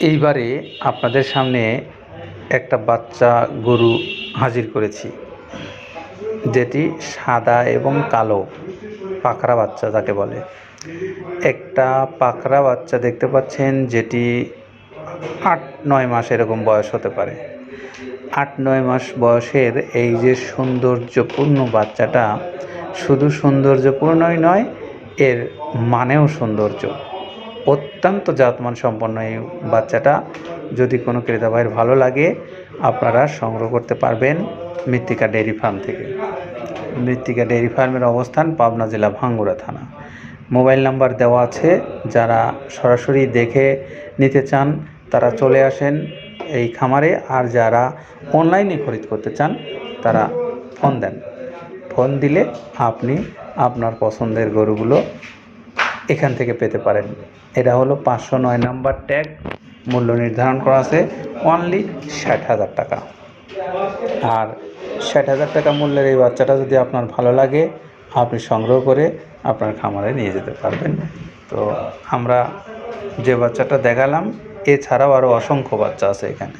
এইবারে আপনাদের সামনে একটা বাচ্চা গরু হাজির করেছি, যেটি সাদা এবং কালো পাকড়া বাচ্চা যাকে বলে। একটা পাকড়া বাচ্চা দেখতে পাচ্ছেন, যেটি 8-9 মাস এরকম বয়স হতে পারে। 8-9 মাস বয়সের এই যে সৌন্দর্যপূর্ণ বাচ্চাটা, শুধু সৌন্দর্যপূর্ণই নয়, এর মানেও সৌন্দর্য। অত্যন্ত জাতমান সম্পন্ন এই বাচ্চাটা। যদি কোনো ক্রেতা ভাইয়ের ভালো লাগে, আপনারা সংগ্রহ করতে পারবেন মৃত্তিকা ডেইরি ফার্ম থেকে। মৃত্তিকা ডেইরি ফার্মের অবস্থান পাবনা জেলা ভাঙ্গুড়া থানা। মোবাইল নাম্বার দেওয়া আছে, যারা সরাসরি দেখে নিতে চান তারা চলে আসেন এই খামারে, আর যারা অনলাইনে খরিদ করতে চান তারা ফোন দেন। ফোন দিলে আপনি আপনার পছন্দের গরুগুলো এখান থেকে পেতে পারেন। এটা হলো 509 নাম্বার ট্যাগ। মূল্য নির্ধারণ করা আছে অনলি 60,000 টাকা। আর 60,000 টাকা মূল্যের এই বাচ্চাটা যদি আপনার ভালো লাগে, আপনি সংগ্রহ করে আপনার খামারে নিয়ে যেতে পারবেন। তো আমরা যে বাচ্চাটা দেখালাম, এছাড়াও আরও অসংখ্য বাচ্চা আছে এখানে।